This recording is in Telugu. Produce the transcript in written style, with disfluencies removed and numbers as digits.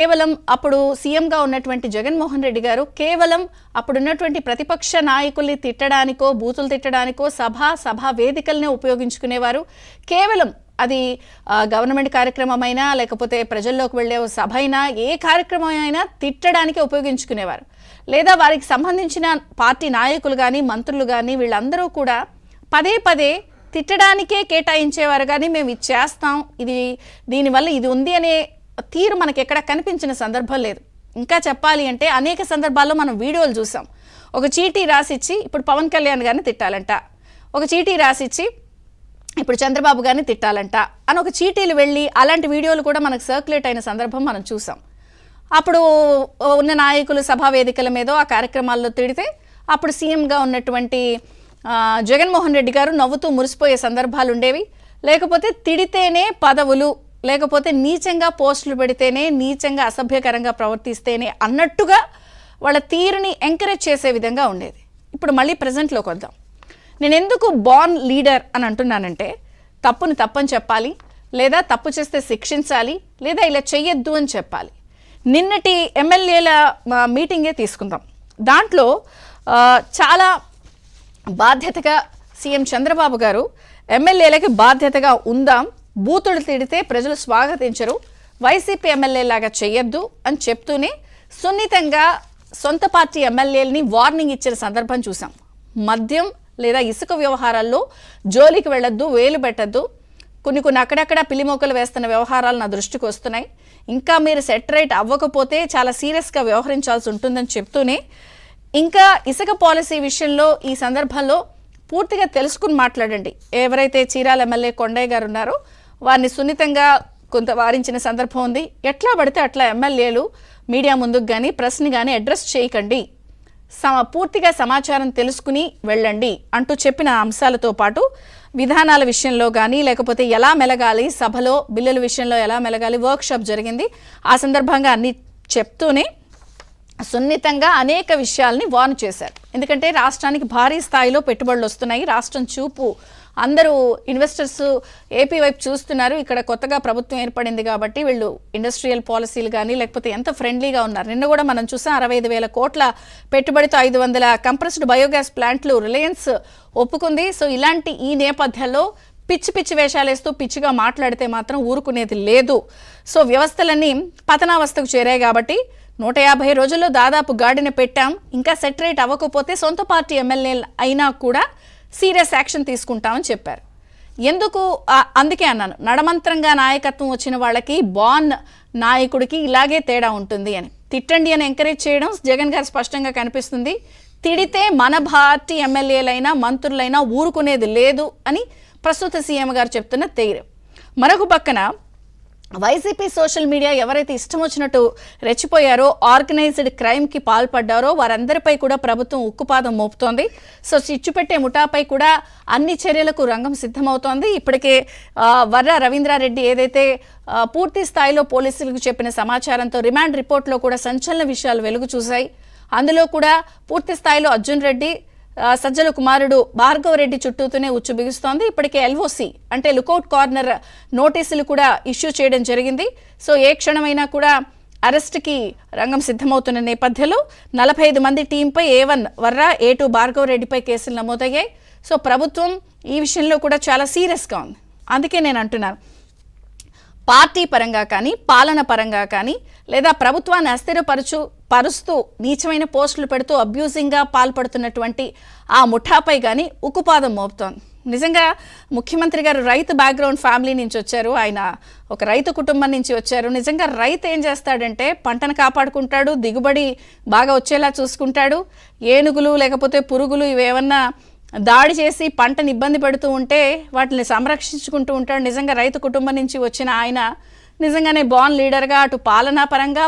కేవలం అప్పుడు సీఎంగా ఉన్నటువంటి జగన్మోహన్ రెడ్డి గారు కేవలం అప్పుడున్నటువంటి ప్రతిపక్ష నాయకుల్ని తిట్టడానికో బూతులు తిట్టడానికో సభా వేదికల్ని ఉపయోగించుకునేవారు. కేవలం అది గవర్నమెంట్ కార్యక్రమమైనా లేకపోతే ప్రజల్లోకి వెళ్ళే సభ అయినా ఏ కార్యక్రమం అయినా తిట్టడానికి ఉపయోగించుకునేవారు. లేదా వారికి సంబంధించిన పార్టీ నాయకులు కానీ మంత్రులు కానీ వీళ్ళందరూ కూడా పదే పదే తిట్టడానికే కేటాయించేవారు. కానీ మేము ఇది చేస్తాం, దీనివల్ల ఇది ఉంది అనే తీరు మనకి ఎక్కడ కనిపించిన సందర్భం లేదు. ఇంకా చెప్పాలి అంటే అనేక సందర్భాల్లో మనం వీడియోలు చూసాం. ఒక చీటీ రాసిచ్చి ఇప్పుడు పవన్ కళ్యాణ్ గారిని తిట్టాలంట, ఒక చీటీ రాసిచ్చి ఇప్పుడు చంద్రబాబు గారిని తిట్టాలంట అని ఒక చీటీలు వెళ్ళి అలాంటి వీడియోలు కూడా మనకు సర్క్యులేట్ అయిన సందర్భం మనం చూసాం. అప్పుడు ఉన్న నాయకులు సభా వేదికల మీద ఆ కార్యక్రమాల్లో తిడితే అప్పుడు సీఎంగా ఉన్నటువంటి జగన్మోహన్ రెడ్డి గారు నవ్వుతూ మురిసిపోయే సందర్భాలు ఉండేవి. లేకపోతే తిడితేనే పదవులు, లేకపోతే నీచంగా పోస్టులు పెడితేనే, నీచంగా అసభ్యకరంగా ప్రవర్తిస్తేనే అన్నట్టుగా వాళ్ళ తీరుని ఎంకరేజ్ చేసే విధంగా ఉండేది. ఇప్పుడు మళ్ళీ ప్రజెంట్లోకి వద్దాం. నేను ఎందుకు బార్న్ లీడర్ అని అంటున్నానంటే, తప్పుని తప్పని చెప్పాలి, లేదా తప్పు చేస్తే శిక్షించాలి, లేదా ఇలా చెయ్యొద్దు అని చెప్పాలి. నిన్నటి ఎమ్మెల్యేల మీటింగే తీసుకుందాం. దాంట్లో చాలా బాధ్యతగా సీఎం చంద్రబాబు గారు ఎమ్మెల్యేలకి బాధ్యతగా ఉందాం, బూతులు తిడితే ప్రజలు స్వాగతించరు, వైసీపీ ఎమ్మెల్యేలాగా చెయ్యొద్దు అని చెప్తూనే సున్నితంగా సొంత పార్టీ ఎమ్మెల్యేలని వార్నింగ్ ఇచ్చిన సందర్భం చూసాం. మద్యం లేదా ఇసుక వ్యవహారాల్లో జోలికి వెళ్ళొద్దు, వేలు పెట్టద్దు, కొన్ని అక్కడక్కడ పిలిమోకలు వేస్తున్న వ్యవహారాలు నా దృష్టికి వస్తున్నాయి, ఇంకా మీరు సెట్ రైట్ అవ్వకపోతే చాలా సీరియస్గా వ్యవహరించాల్సి ఉంటుందని చెప్తూనే, ఇంకా ఇసుక పాలసీ విషయంలో ఈ సందర్భంలో పూర్తిగా తెలుసుకుని మాట్లాడండి. ఎవరైతే చీరాల ఎమ్మెల్యే కొండయ్య గారు ఉన్నారో వారిని సున్నితంగా కొంత వారించిన సందర్భం ఉంది. ఎట్లా పడితే అట్లా ఎమ్మెల్యేలు మీడియా ముందుకు కానీ ప్రెస్ని కానీ అడ్రస్ చేయకండి, పూర్తిగా సమాచారం తెలుసుకుని వెళ్ళండి అంటూ చెప్పిన అంశాలతో పాటు విధానాల విషయంలో కానీ లేకపోతే ఎలా మెలగాలి, సభలో బిల్లుల విషయంలో ఎలా మెలగాలి, వర్క్షాప్ జరిగింది. ఆ సందర్భంగా అన్ని చెప్తూనే సున్నితంగా అనేక విషయాల్ని వార్న్ చేశారు. ఎందుకంటే రాష్ట్రానికి భారీ స్థాయిలో పెట్టుబడులు వస్తున్నాయి, రాష్ట్రం చూపు అందరూ ఇన్వెస్టర్స్ ఏపీ వైపు చూస్తున్నారు. ఇక్కడ కొత్తగా ప్రభుత్వం ఏర్పడింది కాబట్టి వీళ్ళు ఇండస్ట్రియల్ పాలసీలు కానీ లేకపోతే ఎంత ఫ్రెండ్లీగా ఉన్నారు. నిన్న కూడా మనం చూసాం 65,000 కోట్ల పెట్టుబడితో 500 కంప్రెస్డ్ బయోగ్యాస్ ప్లాంట్లు రిలయన్స్ ఒప్పుకుంది. సో ఇలాంటి ఈ నేపథ్యంలో పిచ్చి వేషాలు వేస్తూ పిచ్చిగా మాట్లాడితే మాత్రం ఊరుకునేది లేదు. సో వ్యవస్థలన్నీ పతనావస్థకు చేరాయి కాబట్టి 150 రోజుల్లో దాదాపు గాడిన పెట్టాం, ఇంకా సెట్ రేట్ అవ్వకపోతే సొంత పార్టీ ఎమ్మెల్యేలు అయినా కూడా సీరియస్ యాక్షన్ తీసుకుంటామని చెప్పారు. ఎందుకు అందుకే అన్నాను, నడమంత్రంగా నాయకత్వం వచ్చిన వాళ్ళకి బాన్ నాయకుడికి ఇలాగే తేడా ఉంటుంది అని. తిట్టండి అని ఎంకరేజ్ చేయడం జగన్ గారు స్పష్టంగా కనిపిస్తుంది. తిడితే మన పార్టీ ఎమ్మెల్యేలైనా మంత్రులైనా ఊరుకునేది లేదు అని ప్రస్తుత సీఎం గారు చెప్తున్న తీరు. మరొక పక్కన వైసీపీ సోషల్ మీడియా ఎవరైతే ఇష్టం వచ్చినట్టు రెచ్చిపోయారో, ఆర్గనైజ్డ్ క్రైమ్కి పాల్పడ్డారో వారందరిపై కూడా ప్రభుత్వం ఉక్కుపాదం మోపుతోంది. సో చిచ్చుపెట్టే ముఠాపై కూడా అన్ని చర్యలకు రంగం సిద్ధమవుతోంది. ఇప్పటికే వర్ర రవీంద్రారెడ్డి ఏదైతే పూర్తి స్థాయిలో పోలీసులకు చెప్పిన సమాచారంతో రిమాండ్ రిపోర్ట్లో కూడా సంచలన విషయాలు వెలుగు చూశాయి. అందులో కూడా పూర్తి స్థాయిలో అర్జున్ రెడ్డి, సజ్జల కుమారుడు భార్గవ రెడ్డి చుట్టూతోనే ఉచ్చు బిగుస్తోంది. ఇప్పటికే ఎల్ఓసి అంటే లుకౌట్ కార్నర్ నోటీసులు కూడా ఇష్యూ చేయడం జరిగింది. సో ఏ క్షణమైనా కూడా అరెస్ట్కి రంగం సిద్ధమవుతున్న నేపథ్యంలో 45 మంది టీంపై A1 వర్ర, A2 భార్గవ రెడ్డిపై కేసులు నమోదయ్యాయి. సో ప్రభుత్వం ఈ విషయంలో కూడా చాలా సీరియస్గా ఉంది. అందుకే నేను అంటున్నాను, పార్టీ పరంగా కానీ పాలన పరంగా కానీ లేదా ప్రభుత్వాన్ని అస్థిరపరుస్తూ నీచమైన పోస్టులు పెడుతూ అబ్యూజింగ్గా పాల్పడుతున్నటువంటి ఆ ముఠాపై కానీ ఉక్కుపాదం మోపుతోంది. నిజంగా ముఖ్యమంత్రి గారు రైతు బ్యాక్గ్రౌండ్ ఫ్యామిలీ నుంచి వచ్చారు, ఆయన ఒక రైతు కుటుంబం నుంచి వచ్చారు. నిజంగా రైతు ఏం చేస్తాడంటే పంటను కాపాడుకుంటాడు, దిగుబడి బాగా వచ్చేలా చూసుకుంటాడు. ఏనుగులు లేకపోతే పురుగులు ఇవేమన్నా దాడి చేసి పంటని ఇబ్బంది పెడుతూ ఉంటే వాటిని సంరక్షించుకుంటూ ఉంటాడు. నిజంగా రైతు కుటుంబం నుంచి వచ్చిన ఆయన నిజంగానే బార్న్ లీడర్గా అటు పాలనా పరంగా